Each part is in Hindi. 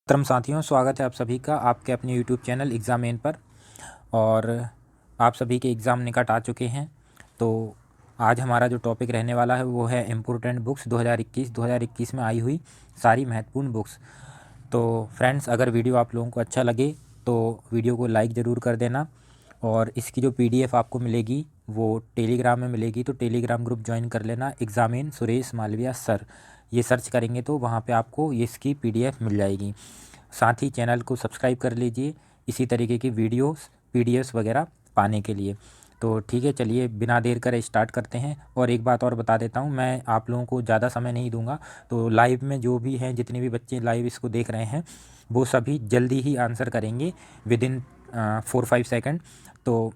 मोहतरम साथियों, स्वागत है आप सभी का आपके अपने यूट्यूब चैनल एग्ज़ामेन पर। और आप सभी के एग्ज़ाम निकट आ चुके हैं। तो आज हमारा जो टॉपिक रहने वाला है वो है इम्पोर्टेंट बुक्स 2021 में आई हुई सारी महत्वपूर्ण बुक्स। तो फ्रेंड्स, अगर वीडियो आप लोगों को अच्छा लगे तो वीडियो को लाइक ज़रूर कर देना। और इसकी जो PDF आपको मिलेगी वो टेलीग्राम में मिलेगी, तो टेलीग्राम ग्रुप ज्वाइन कर लेना। एग्ज़ामेन सुरेश मालविया सर, ये सर्च करेंगे तो वहाँ पे आपको ये इसकी PDF मिल जाएगी। साथ ही चैनल को सब्सक्राइब कर लीजिए इसी तरीके की वीडियोस PDFs वगैरह पाने के लिए। तो ठीक है, चलिए बिना देर करे स्टार्ट करते हैं। और एक बात और बता देता हूँ, मैं आप लोगों को ज़्यादा समय नहीं दूंगा। तो लाइव में जो भी हैं, जितने भी बच्चे लाइव इसको देख रहे हैं, वो सभी जल्दी ही आंसर करेंगे विदिन 4-5 सेकंड। तो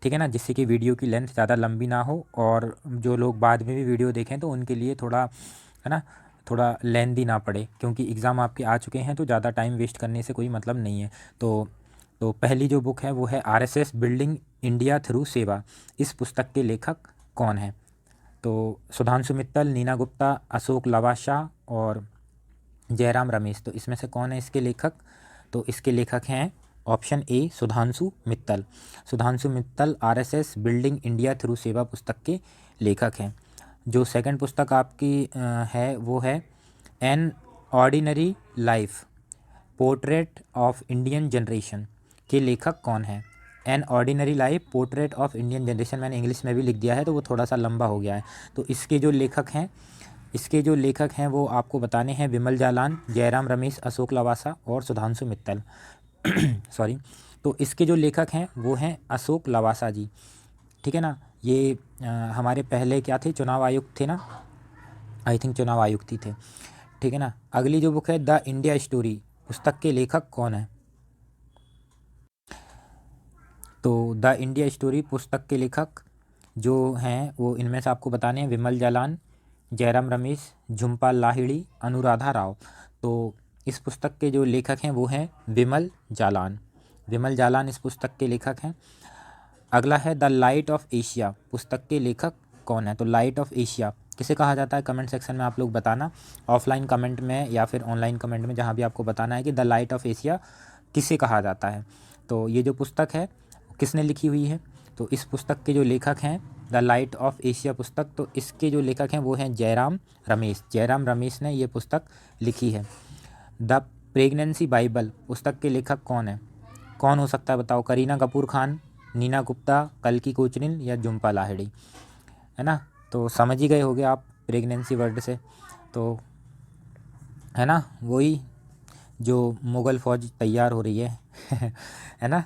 ठीक है ना, जिससे कि वीडियो की लेंथ ज़्यादा लंबी ना हो। और जो लोग बाद में भी वीडियो देखें तो उनके लिए थोड़ा, है ना, थोड़ा लेंदी ना पड़े, क्योंकि एग्ज़ाम आपके आ चुके हैं तो ज़्यादा टाइम वेस्ट करने से कोई मतलब नहीं है। तो पहली जो बुक है वो है RSS बिल्डिंग इंडिया थ्रू सेवा। इस पुस्तक के लेखक कौन है? तो सुधांशु मित्तल, नीना गुप्ता, अशोक लवासा और जयराम रमेश। तो इसमें से कौन है इसके लेखक? तो इसके लेखक हैं option A Sudhanshu Mittal. Sudhanshu Mittal RSS building India through सेवा पुस्तक के लेखक हैं। जो सेकंड पुस्तक आपकी है वो है an ordinary life portrait of Indian generation के लेखक कौन है? An ordinary life portrait of Indian generation, मैंने इंग्लिश में भी लिख दिया है तो वो थोड़ा सा लंबा हो गया है। तो इसके जो लेखक हैं वो आपको बताने हैं विमल जालान, जयराम रमेश, अशोक लवासा और सुधांशु मित्तल। सॉरी। तो इसके जो लेखक हैं वो हैं अशोक लवासा जी। ठीक है ना, ये हमारे पहले क्या थे, चुनाव आयुक्त थे ना, आई थिंक चुनाव आयुक्त ही थे। ठीक है ना। अगली जो बुक है द इंडिया स्टोरी, पुस्तक के लेखक कौन है? तो द इंडिया स्टोरी पुस्तक के लेखक जो हैं वो इनमें से आपको बताने हैं विमल जालान, जयराम रमेश, झुम्पा लाहिड़ी, अनुराधा राव। तो इस पुस्तक के जो लेखक हैं वो हैं विमल जालान। विमल जालान इस पुस्तक के लेखक हैं। अगला है द लाइट ऑफ एशिया, पुस्तक के लेखक कौन है? तो लाइट ऑफ एशिया किसे कहा जाता है, कमेंट सेक्शन में आप लोग बताना। ऑफलाइन कमेंट में या फिर ऑनलाइन कमेंट में, जहाँ भी आपको बताना है कि द लाइट ऑफ एशिया किसे कहा जाता है। तो ये जो पुस्तक है किसने लिखी हुई है? तो इस पुस्तक के जो लेखक हैं द लाइट ऑफ एशिया पुस्तक, तो इसके जो लेखक हैं वो हैं जयराम रमेश। जयराम रमेश ने ये पुस्तक लिखी है। द प्रेगनेंसी बाइबल पुस्तक के लेखक कौन है? कौन हो सकता है बताओ? करीना कपूर खान, नीना गुप्ता, कल्की कोचरिन या झुम्पा लाहिड़ी, है ना। तो समझ ही गए होगे आप प्रेगनेंसी वर्ड से। तो है ना, वही जो मुग़ल फ़ौज तैयार हो रही है है ना,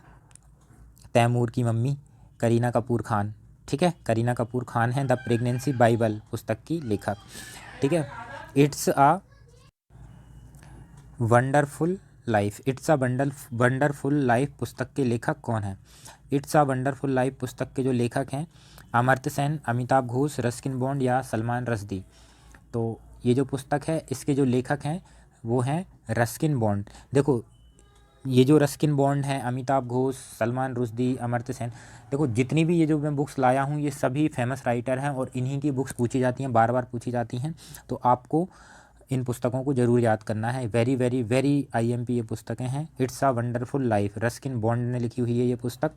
तैमूर की मम्मी करीना कपूर खान। ठीक है, करीना कपूर खान है द प्रेगनेंसी बाइबल पुस्तक की लेखक। ठीक है। It's a wonderful life, it's a wonderful life पुस्तक के लेखक कौन है? इट्स अ वंडरफुल लाइफ पुस्तक के जो लेखक हैं अमर्त्य सेन, अमिताभ घोष, रस्किन बॉन्ड या सलमान रश्दी। तो ये जो पुस्तक है इसके जो लेखक हैं वो हैं रस्किन बॉन्ड। देखो, ये जो रस्किन बॉन्ड हैं, अमिताभ घोष, सलमान रुश्दी, अमर्त्य सेन, देखो जितनी भी ये जो मैं बुक्स लाया हूँ ये सभी फेमस राइटर हैं और इन्हीं की बुक्स पूछी जाती हैं, बार बार पूछी जाती हैं। तो आपको इन पुस्तकों को ज़रूर याद करना है। वेरी वेरी वेरी IMP ये पुस्तकें हैं। It's a wonderful life, Ruskin bond ने लिखी हुई है ये पुस्तक।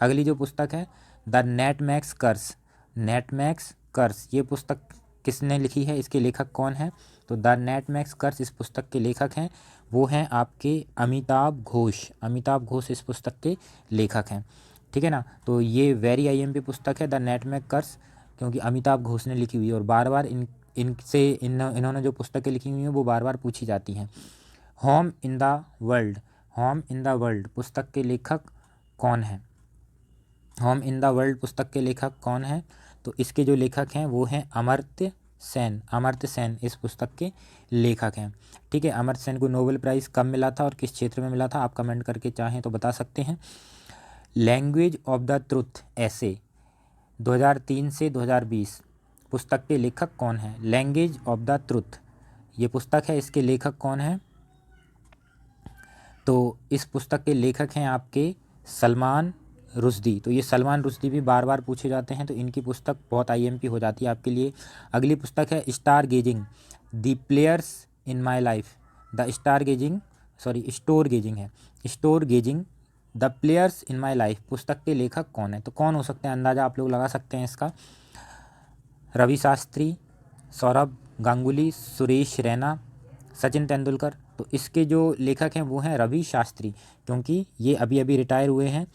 अगली जो पुस्तक है द नेटमैक्स कर्स, नेटमैक्स कर्स, ये पुस्तक किसने लिखी है, इसके लेखक कौन है? तो द नेटमैक्स कर्स इस पुस्तक के लेखक हैं वो हैं आपके अमिताभ घोष। अमिताभ घोष इस पुस्तक के लेखक हैं। ठीक है ना। तो ये वेरी IMP पुस्तक है द नेटमैक्स कर्स, क्योंकि अमिताभ घोष ने लिखी हुई है और बार बार इन्होंने जो पुस्तकें लिखी हुई हैं वो बार बार पूछी जाती हैं। Home in the world, home in the world पुस्तक के लेखक कौन है? होम इन द वर्ल्ड पुस्तक के लेखक कौन है? तो इसके जो लेखक हैं वो हैं अमर्त्य सेन। अमर्त्य सेन इस पुस्तक के लेखक हैं। ठीक है। अमर्त्य सेन को नोबेल प्राइज़ कब मिला था और किस क्षेत्र में मिला था, आप कमेंट करके चाहें तो बता सकते हैं। लैंग्वेज ऑफ द ट्रुथ ऐसे 2003 से 2020 पुस्तक के लेखक कौन है? लैंग्वेज ऑफ द ट्रुथ ये पुस्तक है, इसके लेखक कौन है? तो इस पुस्तक के लेखक हैं आपके सलमान रुश्दी। तो ये सलमान रुश्दी भी बार बार पूछे जाते हैं, तो इनकी पुस्तक बहुत IMP हो जाती है आपके लिए। अगली पुस्तक है star gazing, the players in my life, the star gazing sorry store gazing है, store gazing the players in my life पुस्तक के लेखक कौन है? तो कौन हो सकते हैं, अंदाज़ा आप लोग लगा सकते हैं इसका। रवि शास्त्री, सौरभ गांगुली, सुरेश रैना, सचिन तेंदुलकर। तो इसके जो लेखक हैं वो हैं रवि शास्त्री, क्योंकि ये अभी अभी रिटायर हुए हैं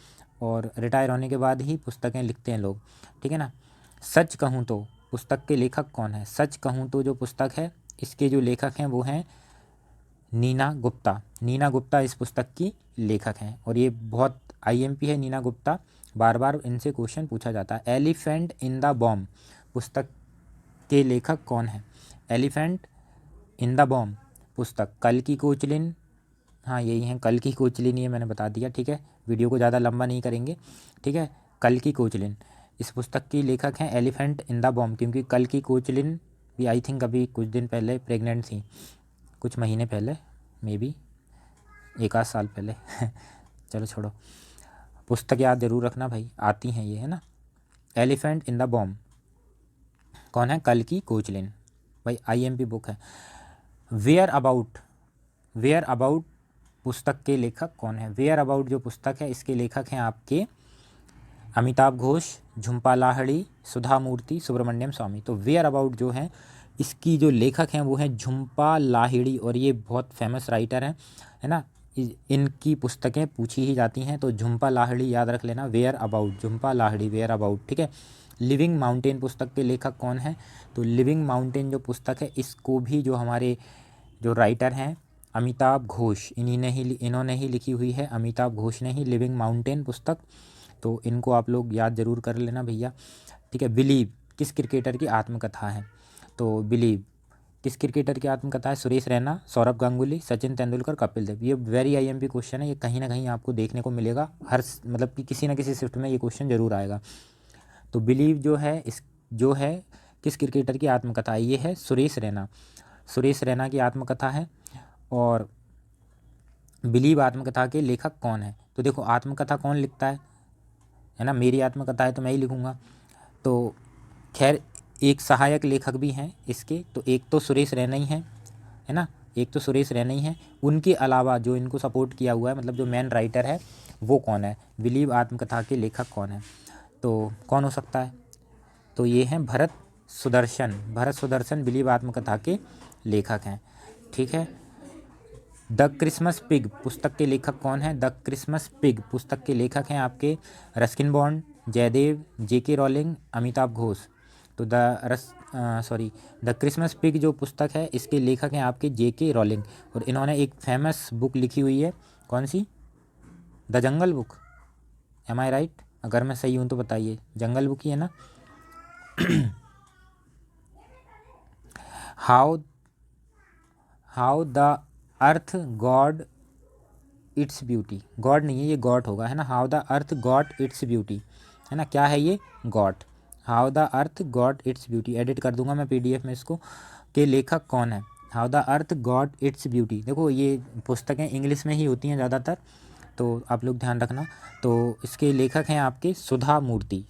और रिटायर होने के बाद ही पुस्तकें लिखते हैं लोग, ठीक है ना। सच कहूँ तो पुस्तक के लेखक कौन है? सच कहूँ तो जो पुस्तक है इसके जो लेखक हैं वो हैं नीना गुप्ता। नीना गुप्ता इस पुस्तक की लेखक हैं और ये बहुत आईएमपी है नीना गुप्ता, बार बार इनसे क्वेश्चन पूछा जाता है। एलिफेंट इन द बॉम्ब पुस्तक के लेखक कौन है? एलिफेंट इन द बॉम्ब पुस्तक कल्कि कोचलिन, हाँ यही हैं कल्कि कोचलिन, ये मैंने बता दिया, ठीक है। वीडियो को ज़्यादा लंबा नहीं करेंगे, ठीक है। कल्कि कोचलिन इस पुस्तक की लेखक हैं एलिफेंट इन द बॉम्ब, क्योंकि कल्कि कोचलिन भी आई थिंक अभी कुछ दिन पहले प्रेग्नेंट थी, कुछ महीने पहले, मे बी एक आध साल पहले चलो छोड़ो, पुस्तक याद ज़रूर रखना भाई, आती हैं ये, है ना। एलिफेंट इन द बॉम्ब कौन है? कल्कि कोचलिन, भाई आईएमपी बुक है। वेयर अबाउट पुस्तक के लेखक कौन है? वेयर अबाउट जो पुस्तक है इसके लेखक हैं आपके अमिताभ घोष, झुंपा लाहिड़ी, सुधा मूर्ति, सुब्रमण्यम स्वामी। तो वेयर अबाउट जो है इसकी जो लेखक हैं वो हैं झुंपा लाहिड़ी और ये बहुत फेमस राइटर हैं, है ना। इनकी पुस्तकें पूछी ही जाती हैं, तो झुंपा लाहिड़ी याद रख लेना, whereabouts, Jhumpa Lahiri, whereabouts, ठीक है। लिविंग माउंटेन पुस्तक के लेखक कौन है? तो लिविंग माउंटेन जो पुस्तक है इसको भी जो हमारे जो राइटर हैं अमिताभ घोष, इन्होंने ही लिखी हुई है, अमिताभ घोष ने ही लिविंग माउंटेन पुस्तक, तो इनको आप लोग याद ज़रूर कर लेना भैया, ठीक है। बिलीव किस क्रिकेटर की आत्मकथा है? तो बिलीव किस क्रिकेटर की आत्मकथा है? सुरेश रैना, सौरभ गांगुली, सचिन तेंदुलकर, कपिल देव। ये वेरी आईएमपी क्वेश्चन है, ये कहीं ना कहीं आपको देखने को मिलेगा, हर मतलब कि किसी ना किसी शिफ्ट में ये क्वेश्चन ज़रूर आएगा। तो बिलीव जो है किस क्रिकेटर की आत्मकथा है? ये है सुरेश रैना की आत्मकथा है। और बिलीव आत्मकथा के लेखक कौन है? तो देखो आत्मकथा कौन लिखता है ना, मेरी आत्मकथा है तो मैं ही लिखूँगा। तो खैर एक सहायक लेखक भी हैं इसके, तो एक तो सुरेश रैना ही है ना, एक तो सुरेश रैना ही है। उनके अलावा जो इनको सपोर्ट किया हुआ है, मतलब जो मेन राइटर है वो कौन है? बिलीव आत्मकथा के लेखक कौन है? तो कौन हो सकता है? तो ये हैं भरत सुदर्शन बिलीव आत्मकथा के लेखक हैं, ठीक है। द क्रिसमस पिग पुस्तक के लेखक कौन है? द क्रिसमस पिग पुस्तक के लेखक हैं आपके रस्किन बॉन्ड, जयदेव, जेके रॉलिंग, अमिताभ घोष। तो द क्रिसमस पिग जो पुस्तक है इसके लेखक हैं आपके जेके रॉलिंग और इन्होंने एक फेमस बुक लिखी हुई है, कौन सी? The jungle book. Am I right? अगर मैं सही हूँ तो बताइए, जंगल बुक ही है ना। How the earth God its beauty, God नहीं है ये गॉड होगा, है ना। How the earth God its beauty, है ना, क्या है ये? God. How the earth God its beauty, edit कर दूंगा मैं पीडीएफ में इसको, के लेखक कौन है? How the earth God its beauty. देखो ये पुस्तकें इंग्लिश में ही होती हैं ज़्यादातर, तो आप लोग ध्यान रखना। तो इसके लेखक हैं आपके सुधा मूर्ति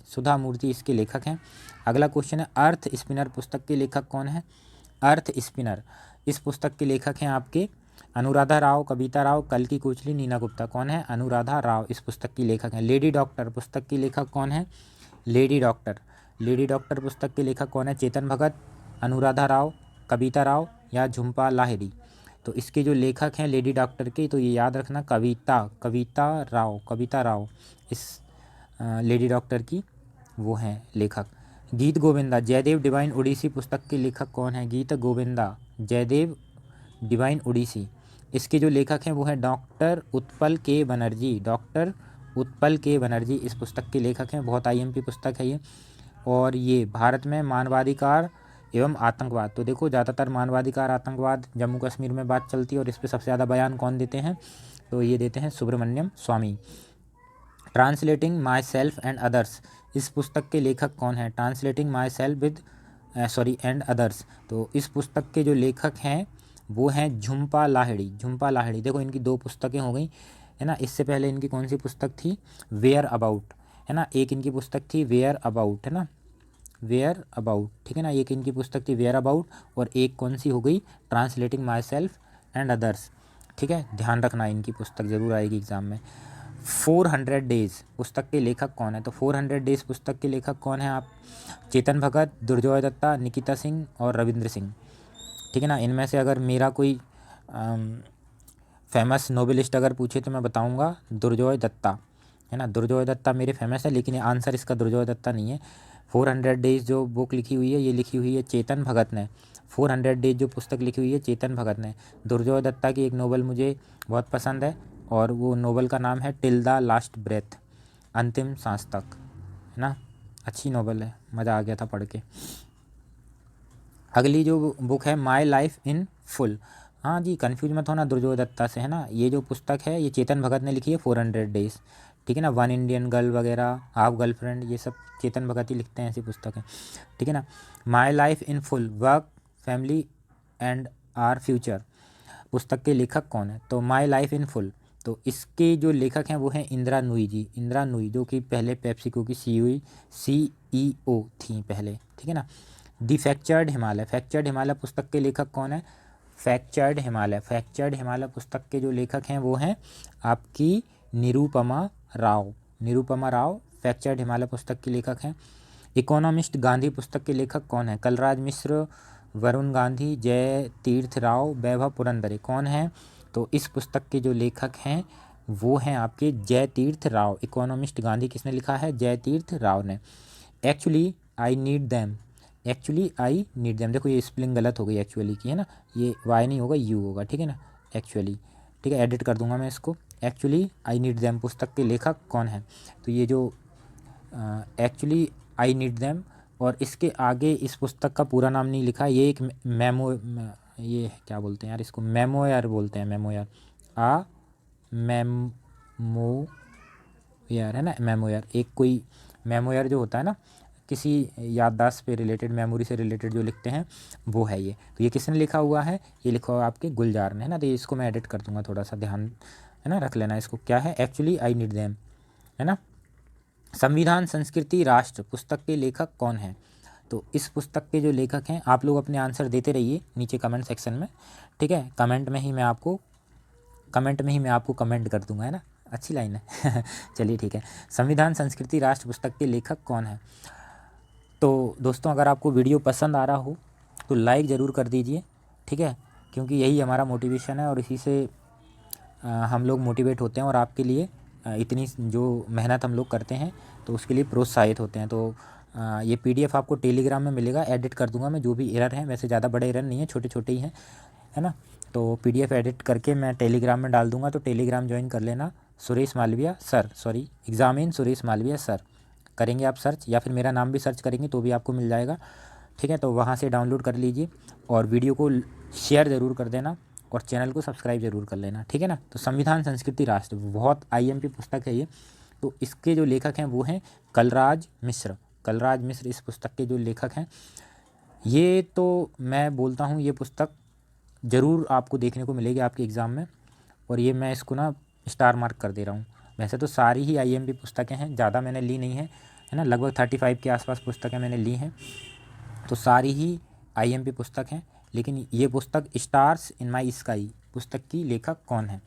इसके लेखक हैं। अगला क्वेश्चन है अर्थ स्पिनर पुस्तक के लेखक कौन है? अर्थ स्पिनर इस पुस्तक के लेखक हैं आपके अनुराधा राव, कविता राव, कल्कि कोचलिन, नीना गुप्ता। कौन है? अनुराधा राव इस पुस्तक की लेखक हैं। लेडी डॉक्टर पुस्तक की लेखक कौन है? लेडी डॉक्टर पुस्तक के लेखक कौन है? चेतन भगत, अनुराधा राव, कविता राव या झुंपा लाहिड़ी। तो इसके जो लेखक हैं लेडी डॉक्टर के, तो ये याद रखना कविता राव इस लेडी डॉक्टर की वो हैं लेखक। गीत गोविंदा जयदेव डिवाइन ओडिसी पुस्तक के लेखक कौन है? गीत गोविंदा जयदेव डिवाइन ओडिसी इसके जो लेखक हैं वो हैं डॉक्टर उत्पल के बनर्जी इस पुस्तक के लेखक हैं। बहुत आईएमपी पुस्तक है ये। और ये भारत में मानवाधिकार एवं आतंकवाद, तो देखो ज़्यादातर मानवाधिकार आतंकवाद जम्मू कश्मीर में बात चलती है और इस पर सबसे ज़्यादा बयान कौन देते हैं? तो ये देते हैं Subramaniam Swamy. Translating myself and others इस पुस्तक के लेखक कौन है? Translating myself and others, तो इस पुस्तक के जो लेखक हैं वो हैं झुंपा लाहिड़ी। देखो इनकी दो पुस्तकें हो गई, है ना। इससे पहले इनकी कौन सी पुस्तक थी? वेयर अबाउट, है ना। एक इनकी पुस्तक थी वेयर अबाउट, है ना, वेयर अबाउट, ठीक है ना। एक इनकी पुस्तक थी वेयर अबाउट और एक कौन सी हो गई? Translating myself and others. ठीक है, ध्यान रखना, इनकी पुस्तक ज़रूर आएगी एग्ज़ाम में। 400 डेज़ पुस्तक के लेखक कौन है? तो 400 डेज़ पुस्तक के लेखक कौन है? आप चेतन भगत, दुर्जोय दत्ता, निकिता सिंह और रविंद्र सिंह, ठीक है ना। इनमें से अगर मेरा कोई फेमस नोवेलिस्ट अगर पूछे तो मैं बताऊंगा दुर्जोय दत्ता, है ना। दुर्जोय दत्ता मेरे फेमस है, लेकिन आंसर इसका दुर्जोय दत्ता नहीं है। 400 डेज़ जो बुक लिखी हुई है ये लिखी हुई है चेतन भगत ने। 400 डेज़ जो पुस्तक लिखी हुई है चेतन भगत ने। दुर्जोय दत्ता की एक नोवेल मुझे बहुत पसंद है और वो नोवेल का नाम है टिल द लास्ट ब्रेथ, अंतिम सांस तक, है ना। अच्छी नोवेल है, मज़ा आ गया था पढ़ के। अगली जो बुक है माई लाइफ इन फुल, हाँ जी कंफ्यूज मत होना दुर्जोय दत्ता से, है ना। ये जो पुस्तक है ये चेतन भगत ने लिखी है 400 डेज़, ठीक है ना। वन इंडियन गर्ल वगैरह, हाफ गर्लफ्रेंड, ये सब चेतन भगत ही लिखते हैं ऐसी पुस्तकें, ठीक है ना। My life in full, work, family and our future, पुस्तक के लेखक कौन है? तो माई लाइफ इन फुल, तो इसके जो लेखक हैं वो हैं इंदिरा नूई जी। इंदिरा नूई जो कि पहले पेप्सिको की CEO थी पहले, ठीक है ना। दी फ्रैक्चर्ड हिमालय, फ्रैक्चर्ड हिमालय पुस्तक के लेखक कौन है? फ्रैक्चर्ड हिमालय, फ्रैक्चर्ड हिमालय पुस्तक के जो लेखक हैं वो हैं आपकी निरुपमा राव। निरुपमा राव फ्रैक्चर्ड हिमालय पुस्तक के लेखक हैं। इकोनॉमिस्ट गांधी पुस्तक के लेखक कौन है? कलराज मिश्र, वरुण गांधी, जय तीर्थ राव, वैभव पुरंदरे, कौन है? तो इस पुस्तक के जो लेखक हैं वो हैं आपके जय तीर्थ राव। इकोनॉमिस्ट गांधी किसने लिखा है? जय तीर्थ राव ने। Actually I need them, actually I need them, देखो ये स्पेलिंग गलत हो गई एक्चुअली की, है ना। ये वाई नहीं होगा, यू होगा, ठीक है ना, एक्चुअली, ठीक है, एडिट कर दूंगा मैं इसको। एक्चुअली आई नीड दैम पुस्तक के लेखक कौन है? तो ये जो एक्चुअली आई नीड दैम, और इसके आगे इस पुस्तक का पूरा नाम नहीं लिखा, ये एक ये क्या बोलते हैं यार इसको, मेमोयर बोलते हैं, मेमोयर, मेमोयर, है ना, मेमोयर। एक कोई मेमोयर जो होता है ना किसी याददाश्त पे रिलेटेड, मेमोरी से रिलेटेड जो लिखते हैं वो है ये। तो ये किसने लिखा हुआ है? ये लिखा हुआ आपके गुलजार ने, है ना। तो इसको मैं एडिट कर दूंगा, थोड़ा सा ध्यान, है ना, रख लेना इसको। क्या है? एक्चुअली आई नीड देम, है ना। संविधान संस्कृति राष्ट्र पुस्तक के लेखक कौन है? तो इस पुस्तक के जो लेखक हैं, आप लोग अपने आंसर देते रहिए नीचे कमेंट सेक्शन में, ठीक है। कमेंट में ही मैं आपको कमेंट कर दूंगा, है ना। अच्छी लाइन है चलिए ठीक है। संविधान संस्कृति राष्ट्र पुस्तक के लेखक कौन है? तो दोस्तों अगर आपको वीडियो पसंद आ रहा हो तो लाइक ज़रूर कर दीजिए, ठीक है, क्योंकि यही हमारा मोटिवेशन है और इसी से हम लोग मोटिवेट होते हैं और आपके लिए इतनी जो मेहनत हम लोग करते हैं तो उसके लिए प्रोत्साहित होते हैं। तो ये PDF आपको टेलीग्राम में मिलेगा, एडिट कर दूंगा मैं जो भी एरर हैं, वैसे ज़्यादा बड़े एरर नहीं है, छोटे छोटे ही हैं, है ना। तो PDF एडिट करके मैं टेलीग्राम में डाल दूंगा, तो टेलीग्राम ज्वाइन कर लेना। Suresh Malviya sir, sorry examine Suresh Malviya sir करेंगे आप सर्च, या फिर मेरा नाम भी सर्च करेंगे तो भी आपको मिल जाएगा, ठीक है। तो वहाँ से डाउनलोड कर लीजिए और वीडियो को शेयर ज़रूर कर देना और चैनल को सब्सक्राइब ज़रूर कर लेना, ठीक है ना। तो संविधान संस्कृति राष्ट्र बहुत IMP पुस्तक है ये। तो इसके जो लेखक हैं वो हैं कलराज मिश्र। कलराज मिश्र इस पुस्तक के जो लेखक हैं। ये तो मैं बोलता हूँ ये पुस्तक ज़रूर आपको देखने को मिलेगी आपके एग्ज़ाम में, और ये मैं इसको ना स्टार मार्क कर दे रहा हूँ। वैसे तो सारी ही IMP पुस्तकें हैं, ज़्यादा मैंने ली नहीं है ना, लगभग 35 के आसपास पुस्तकें मैंने ली हैं, तो सारी ही IMP पुस्तक हैं। लेकिन ये पुस्तक स्टार्स इन माई स्काई पुस्तक की लेखक कौन है?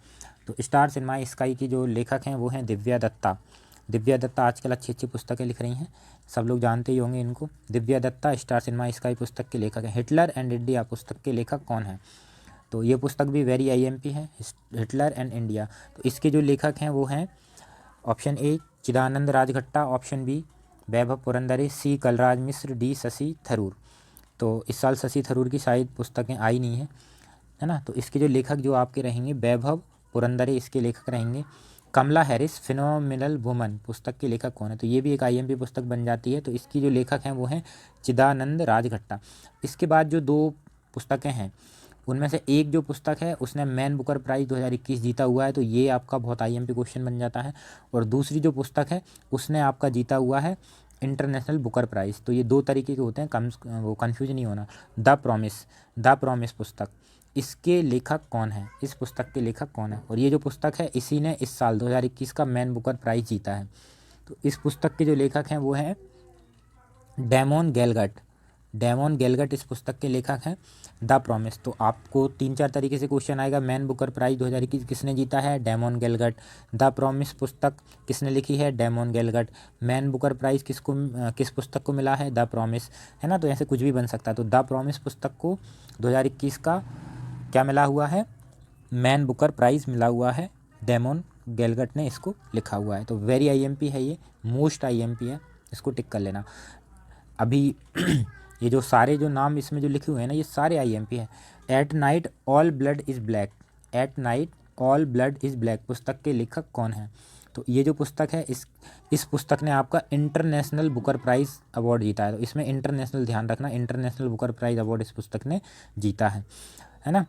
तो स्टार्स इन माई स्काई की जो लेखक हैं वो हैं दिव्या दत्ता। दिव्या दत्ता आजकल अच्छी अच्छी पुस्तकें लिख रही हैं, सब लोग जानते ही होंगे इनको। Divya Dutta stars in my sky पुस्तक के लेखक हैं। हिटलर एंड इंडिया पुस्तक के लेखक कौन है? तो ये पुस्तक भी वेरी IMP है, हिटलर एंड इंडिया। तो इसके जो लेखक हैं वो हैं option A Chidanand Rajghatta, option B Vaibhav Purandare, C Kalraj Mishra, D Shashi Tharoor. तो इस साल शशि थरूर की शायद पुस्तकें आई नहीं है ना। तो इसके जो लेखक जो आपके रहेंगे वैभव पुरंदरे इसके लेखक रहेंगे। कमला हैरिस फिनोमिनल वुमन पुस्तक के लेखक कौन है? तो ये भी एक IMP पुस्तक बन जाती है। तो इसकी जो लेखक हैं वो हैं चिदानंद राजघट्टा। इसके बाद जो 2 पुस्तकें हैं उनमें से एक जो पुस्तक है उसने मैन बुकर प्राइज़ 2021 जीता हुआ है, तो ये आपका बहुत IMP क्वेश्चन बन जाता है। और दूसरी जो पुस्तक है उसने आपका जीता हुआ है इंटरनेशनल बुकर प्राइज़। तो ये 2 तरीके के होते हैं, वो कन्फ्यूज नहीं होना। द प्रॉमिस पुस्तक, इसके लेखक कौन है? इस पुस्तक के लेखक कौन है? और ये जो पुस्तक है इसी ने इस साल 2021 का मैन बुकर प्राइज़ जीता है। तो इस पुस्तक के जो लेखक हैं वो हैं डेमोन गैलगट। डेमोन गेलगट इस पुस्तक के लेखक हैं। द प्रॉमिस, तो आपको 3-4 तरीके से क्वेश्चन आएगा। मैन बुकर प्राइज़ 2021 किसने जीता है? डेमोन गेलगट। द प्रॉमिस पुस्तक किसने लिखी है? डेमोन गेलगट। मैन बुकर प्राइज़ किस पुस्तक को मिला है? द प्रॉमिस, है ना। तो ऐसे कुछ भी बन सकता है। तो द प्रॉमिस पुस्तक को 2021 का क्या मिला हुआ है? मैन बुकर प्राइज़ मिला हुआ है। डेमोन गेलगट ने इसको लिखा हुआ है। तो वेरी आईएमपी है ये, मोस्ट आईएमपी है, इसको टिक कर लेना। अभी ये जो सारे जो नाम इसमें जो लिखे हुए हैं ना, ये सारे आईएमपी है। At night all blood is black, at night all blood is black पुस्तक के लेखक कौन है? तो ये जो पुस्तक है, इस पुस्तक ने आपका इंटरनेशनल बुकर प्राइज़ अवार्ड जीता है। तो इसमें इंटरनेशनल ध्यान रखना, इंटरनेशनल बुकर प्राइज़ अवार्ड इस पुस्तक ने जीता है ना।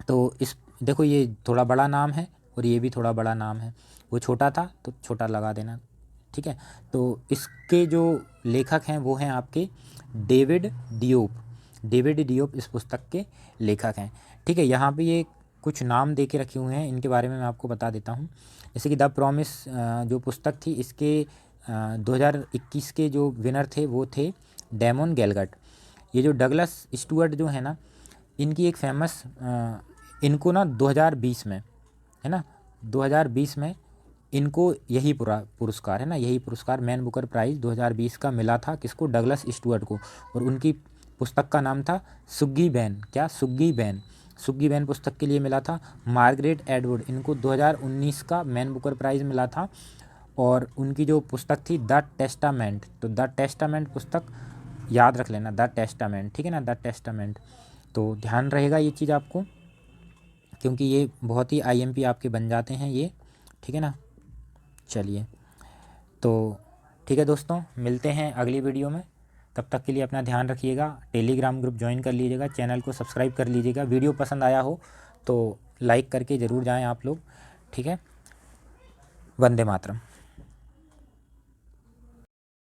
तो इस देखो, ये थोड़ा बड़ा नाम है और ये भी थोड़ा बड़ा नाम है। वो छोटा था तो छोटा लगा देना, ठीक है। तो इसके जो लेखक हैं वो हैं आपके डेविड डियोप। डेविड डियोप इस पुस्तक के लेखक हैं, ठीक है। यहाँ पे ये कुछ नाम दे के रखे हुए हैं, इनके बारे में मैं आपको बता देता हूँ। जैसे कि द प्रॉमिस जो पुस्तक थी, इसके 2021 के जो विनर थे वो थे डेमोन गेलगट। ये जो डगलस स्टुअर्ट जो है ना, इनकी एक फेमस इनको ना 2020 में, है ना, 2020 में इनको यही पूरा पुरस्कार है ना, यही पुरस्कार मैन बुकर प्राइज़ 2020 का मिला था किसको? डगलस स्टुअर्ट को। और उनकी पुस्तक का नाम था सुग्गी बैन। क्या? सुग्गी बैन। सुग्गी बैन पुस्तक के लिए मिला था। मार्गरेट एडवर्ड, इनको 2019 का मैन बुकर प्राइज़ मिला था। और उनकी जो पुस्तक थी द टेस्टामेंट, तो द टेस्टामेंट पुस्तक याद रख लेना, द टेस्टामेंट, ठीक है ना, द टेस्टामेंट। तो ध्यान रहेगा ये चीज़ आपको, क्योंकि ये बहुत ही आईएमपी आपके बन जाते हैं ये, ठीक है ना। चलिए, तो ठीक है दोस्तों, मिलते हैं अगली वीडियो में। तब तक के लिए अपना ध्यान रखिएगा। टेलीग्राम ग्रुप ज्वाइन कर लीजिएगा, चैनल को सब्सक्राइब कर लीजिएगा। वीडियो पसंद आया हो तो लाइक करके ज़रूर जाएं आप लोग, ठीक है। वंदे मातरम।